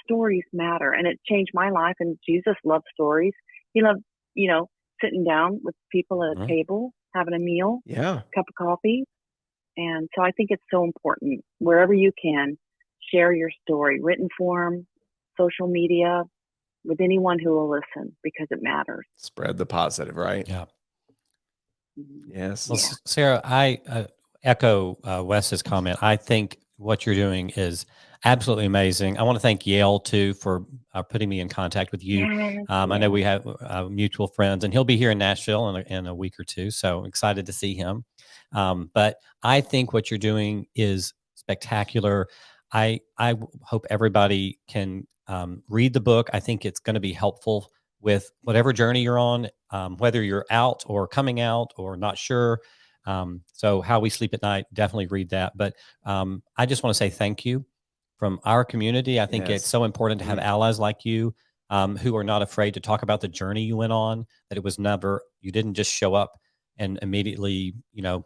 stories matter, and it changed my life. And Jesus loved stories. He loved, you know, sitting down with people at a Mhm. table, having a meal, Yeah. cup of coffee. And so I think it's so important, wherever you can, share your story, written form, social media, with anyone who will listen, because it matters. Spread the positive, right? Yeah. Yes. Well, Yeah. Sarah, I echo Wes's comment. I think what you're doing is absolutely amazing. I want to thank Yale too for putting me in contact with you. Yes, I know yes. we have mutual friends, and he'll be here in Nashville in a week or two. So excited to see him. But I think what you're doing is spectacular. I hope everybody can read the book. I think it's going to be helpful with whatever journey you're on, whether you're out or coming out or not sure. So How We Sleep at Night, definitely read that. But I just want to say thank you from our community. I think Yes. it's so important to have allies like you who are not afraid to talk about the journey you went on, that it was never, you didn't just show up and immediately, you know,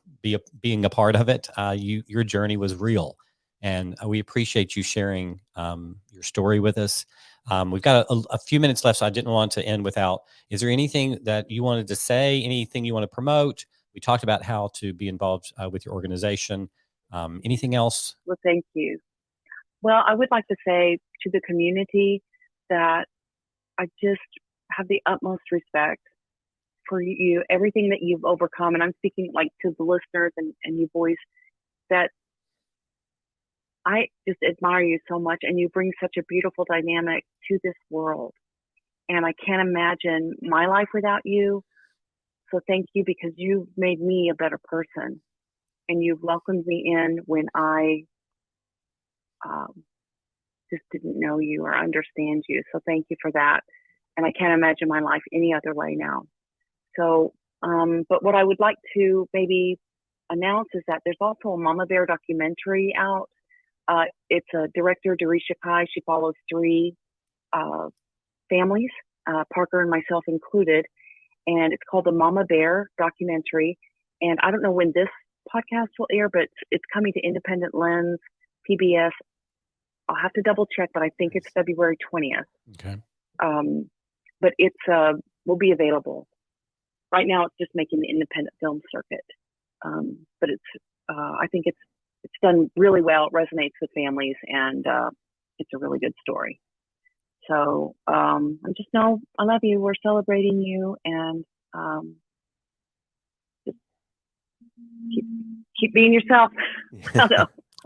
being a part of it. Your journey was real. And we appreciate you sharing your story with us. We've got a few minutes left, so I didn't want to end without, is there anything that you wanted to say, anything you want to promote? We talked about how to be involved with your organization. Anything else? Well, thank you. Well, I would like to say to the community that I just have the utmost respect for you, everything that you've overcome. And I'm speaking like to the listeners and you boys, that I just admire you so much, and you bring such a beautiful dynamic to this world. And I can't imagine my life without you. So thank you, because you've made me a better person, and you've welcomed me in when I just didn't know you or understand you. So thank you for that. And I can't imagine my life any other way now. So, but what I would like to maybe announce is that there's also a Mama Bear documentary out. It's a director, Dorisha Kai. She follows 3 families, Parker and myself included, and it's called the Mama Bear documentary. And I don't know when this podcast will air, but it's coming to Independent Lens, PBS. I'll have to double check, but I think it's February 20th. Okay. but it's will be available. Right now, it's just making the independent film circuit, but it's I think it's done really well. It resonates with families, and it's a really good story. So I just know I love you. We're celebrating you, and just keep being yourself.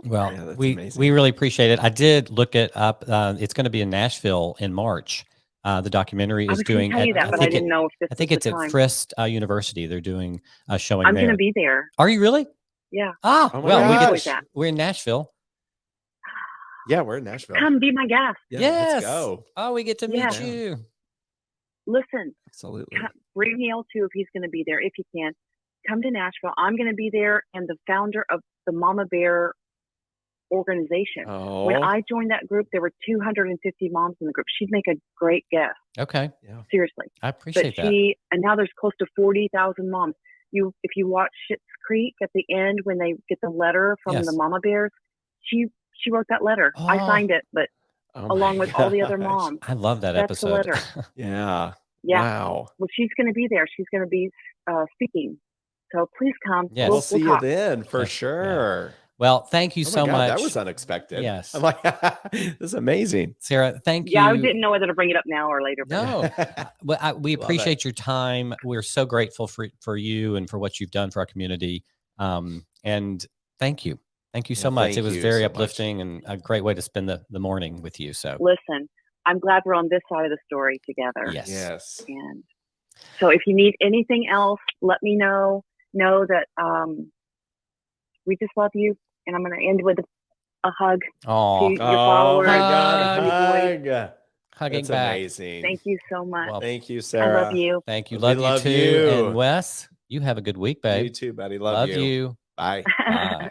Well, Yeah, that's we amazing. we really appreciate it. I did look it up. It's going to be in Nashville in March. The documentary I is was going doing. to tell you that, but I didn't know if this I think was it's the at time. Frist University. They're doing a showing I'm there. going to be there. Are you really? Yeah. Ah, Oh my well, gosh. we're in Nashville. Yeah, we're in Nashville. Come be my guest. Yeah, Yes. let's go. Oh, we get to Yeah. meet you. Listen, Absolutely. bring Neil too if he's going to be there. If you can, come to Nashville. I'm going to be there, and the founder of the Mama Bear organization. Oh, When I joined that group, there were 250 moms in the group. She'd make a great guest. Okay. yeah. Seriously. I But appreciate that. and now there's close to 40,000 moms. If you watch Schitt's Creek at the end when they get the letter from Yes. the Mama Bears, she wrote that letter. I Oh. signed it, but Oh along my with all the other gosh. moms. I love that That's the episode. letter. Yeah. Yeah. Wow. Well, she's going to be there. She's going to be speaking. So please come. Yes. We'll see you talk. then for Yeah. sure. Well, thank you Oh my so God, much. that was unexpected. Yes. I'm like, this is amazing. Sarah, thank Yeah, you. I didn't know whether to bring it up now or later. But No, well, we Love appreciate your time. We're so grateful for you and for what you've done for our community. And thank you. Thank you so much. thank It was you very so much. uplifting and a great way to spend the morning with you. So listen, I'm glad we're on this side of the story together. yes. Yes. And so if you need anything else, let me know. Know that we just love you. And I'm going to end with a hug Oh, to your Oh followers. my Hug. God. Pretty boys. Hug. hugging That's back. amazing. Thank you so much. Well, Thank you, I Sarah. love you. thank you. We Love you love too. you. And Wes, you have a good week, babe. You too, buddy. Love, Love you. you. Bye. Bye.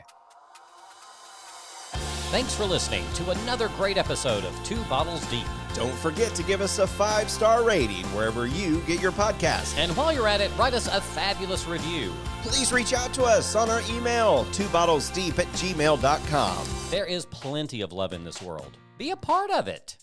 Thanks for listening to another great episode of Two Bottles Deep. Don't forget to give us a 5-star rating wherever you get your podcast. And while you're at it, write us a fabulous review. Please reach out to us on our email, 2bottlesdeep@gmail.com. There is plenty of love in this world. Be a part of it.